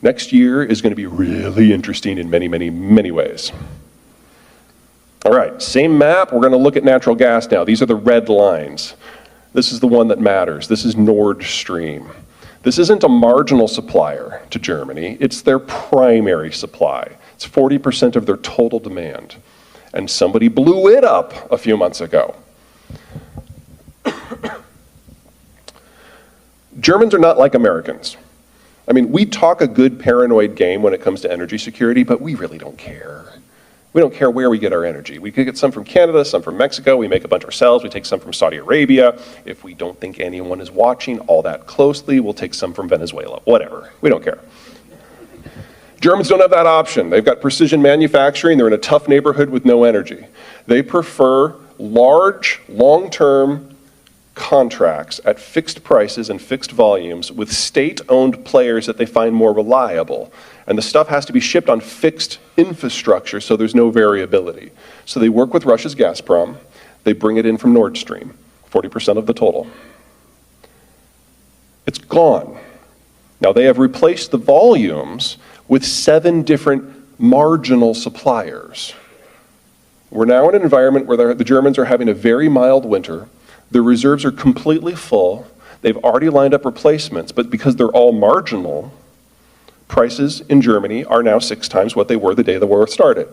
Next year is going to be really interesting in many, many, many ways. All right, same map. We're going to look at natural gas now. These are the red lines. This is the one that matters. This is Nord Stream. This isn't a marginal supplier to Germany. It's their primary supply. It's 40% of their total demand. And somebody blew it up a few months ago. Germans are not like Americans. I mean, we talk a good paranoid game when it comes to energy security, but we really don't care. We don't care where we get our energy. We could get some from Canada, some from Mexico, we make a bunch ourselves, we take some from Saudi Arabia. If we don't think anyone is watching all that closely, we'll take some from Venezuela, whatever. We don't care. Germans don't have that option. They've got precision manufacturing, they're in a tough neighborhood with no energy. They prefer large, long-term contracts at fixed prices and fixed volumes with state-owned players that they find more reliable. And the stuff has to be shipped on fixed infrastructure so there's no variability. So they work with Russia's Gazprom, they bring it in from Nord Stream, 40% of the total. It's gone. Now they have replaced the volumes with 7 different marginal suppliers. We're now in an environment where the Germans are having a very mild winter. Their reserves are completely full. They've already lined up replacements, but because they're all marginal, prices in Germany are now 6 times what they were the day the war started.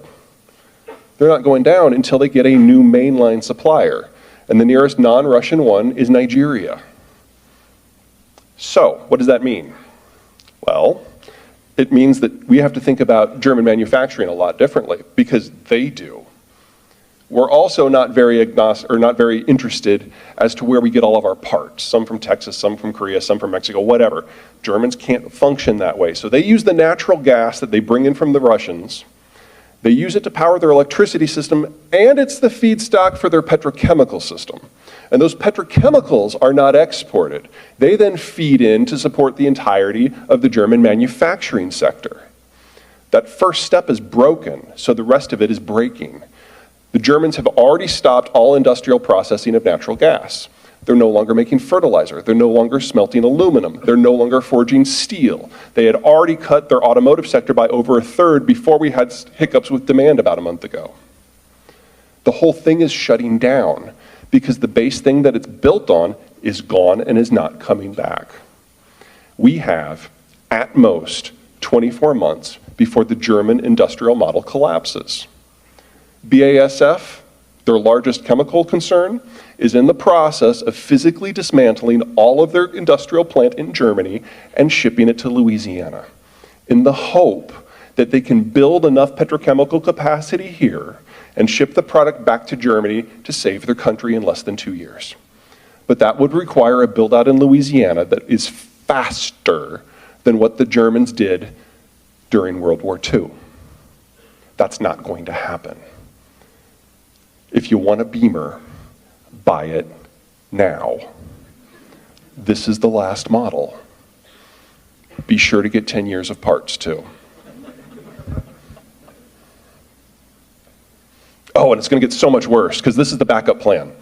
They're not going down until they get a new mainline supplier, and the nearest non-Russian one is Nigeria. So, what does that mean? Well, it means that we have to think about German manufacturing a lot differently, because they do. We're also not very interested as to where we get all of our parts. Some from Texas, some from Korea, some from Mexico, whatever. Germans can't function that way. So they use the natural gas that they bring in from the Russians. They use it to power their electricity system, and it's the feedstock for their petrochemical system. And those petrochemicals are not exported. They then feed in to support the entirety of the German manufacturing sector. That first step is broken, so the rest of it is breaking. The Germans have already stopped all industrial processing of natural gas. They're no longer making fertilizer. They're no longer smelting aluminum. They're no longer forging steel. They had already cut their automotive sector by over 1/3 before we had hiccups with demand about a month ago. The whole thing is shutting down because the base thing that it's built on is gone and is not coming back. We have, at most, 24 months before the German industrial model collapses. BASF, their largest chemical concern, is in the process of physically dismantling all of their industrial plant in Germany and shipping it to Louisiana in the hope that they can build enough petrochemical capacity here and ship the product back to Germany to save their country in less than 2 years. But that would require a build out in Louisiana that is faster than what the Germans did during World War II. That's not going to happen. If you want a Beamer, buy it now. This is the last model. Be sure to get 10 years of parts too. Oh, and it's going to get so much worse because this is the backup plan.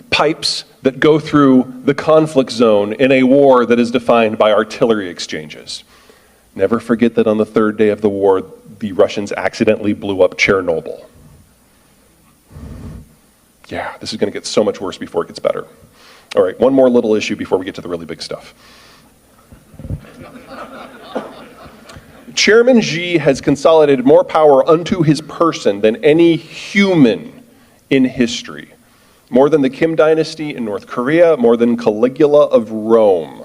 Pipes that go through the conflict zone in a war that is defined by artillery exchanges. Never forget that on the 3rd day of the war, the Russians accidentally blew up Chernobyl. Yeah, this is going to get so much worse before it gets better. All right, one more little issue before we get to the really big stuff. Chairman Xi has consolidated more power unto his person than any human in history. More than the Kim dynasty in North Korea, more than Caligula of Rome.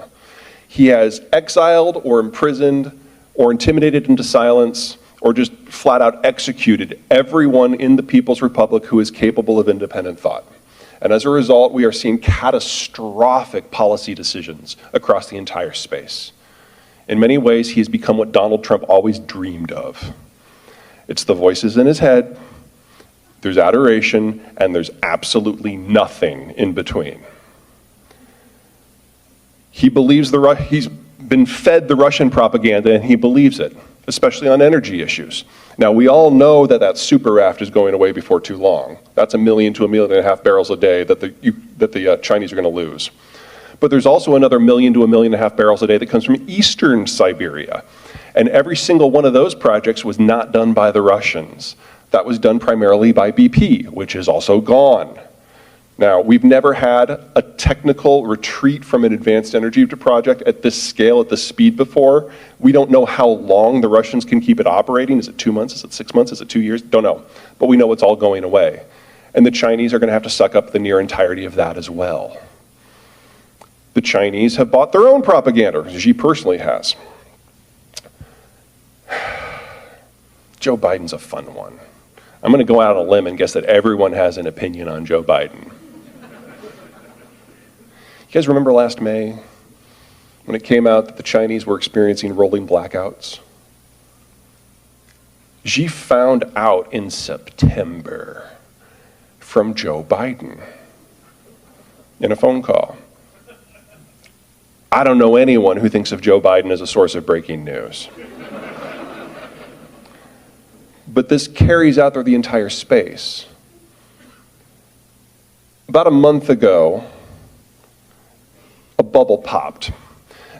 He has exiled or imprisoned or intimidated into silence or just flat out executed everyone in the People's Republic who is capable of independent thought. And as a result, we are seeing catastrophic policy decisions across the entire space. In many ways, he has become what Donald Trump always dreamed of. It's the voices in his head, there's adoration, and there's absolutely nothing in between. He believes he's been fed the Russian propaganda and he believes it, especially on energy issues. Now, we all know that that super raft is going away before too long. That's 1 million to 1.5 million barrels a day that the Chinese are going to lose. But there's also another 1 million to 1.5 million barrels a day that comes from eastern Siberia. And every single one of those projects was not done by the Russians. That was done primarily by BP, which is also gone. Now, we've never had a technical retreat from an advanced energy project at this scale, at this speed before. We don't know how long the Russians can keep it operating. Is it 2 months? Is it 6 months? Is it 2 years? Don't know. But we know it's all going away. And the Chinese are going to have to suck up the near entirety of that as well. The Chinese have bought their own propaganda, Xi personally has. Joe Biden's a fun one. I'm going to go out on a limb and guess that everyone has an opinion on Joe Biden. You guys remember last May when it came out that the Chinese were experiencing rolling blackouts? Xi found out in September from Joe Biden in a phone call. I don't know anyone who thinks of Joe Biden as a source of breaking news. But this carries out through the entire space. About a month ago, a bubble popped.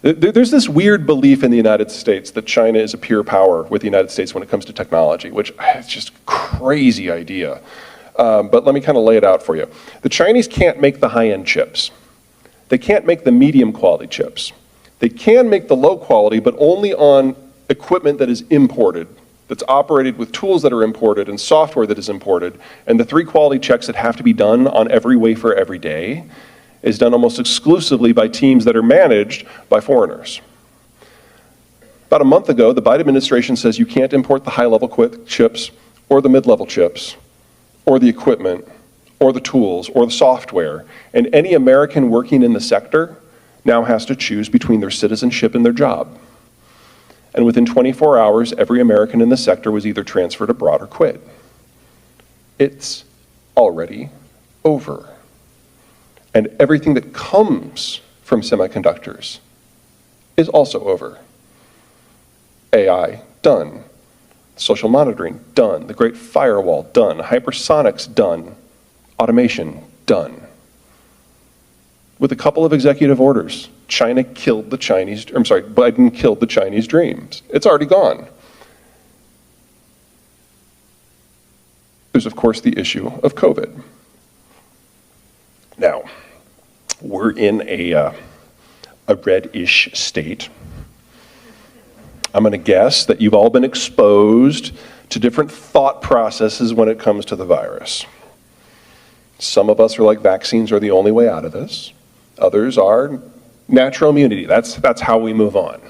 There's this weird belief in the United States that China is a pure power with the United States when it comes to technology, which is just a crazy idea. But let me kind of lay it out for you. The Chinese can't make the high-end chips. They can't make the medium quality chips. They can make the low quality, but only on equipment that is imported, that's operated with tools that are imported and software that is imported. And the 3 quality checks that have to be done on every wafer every day is done almost exclusively by teams that are managed by foreigners. About a month ago, the Biden administration says you can't import the high-level chips or the mid-level chips or the equipment or the tools or the software. And any American working in the sector now has to choose between their citizenship and their job. And within 24 hours, every American in the sector was either transferred abroad or quit. It's already over. And everything that comes from semiconductors is also over. AI, done. Social monitoring, done. The Great Firewall, done. Hypersonics, done. Automation, done. With a couple of executive orders, Biden killed the Chinese dreams. It's already gone. There's, of course, the issue of COVID. Now, we're in a red-ish state. I'm going to guess that you've all been exposed to different thought processes when it comes to the virus. Some of us are like, vaccines are the only way out of this. Others are natural immunity. That's how we move on.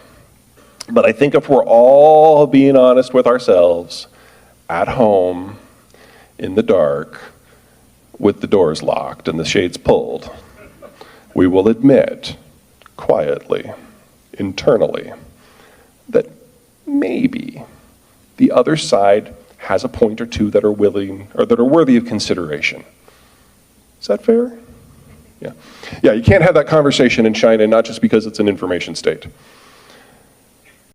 But I think if we're all being honest with ourselves, at home, in the dark, with the doors locked and the shades pulled, we will admit, quietly, internally, that maybe the other side has a point or two that are willing, or that are worthy of consideration. Is that fair? Yeah. Yeah, you can't have that conversation in China, not just because it's an information state.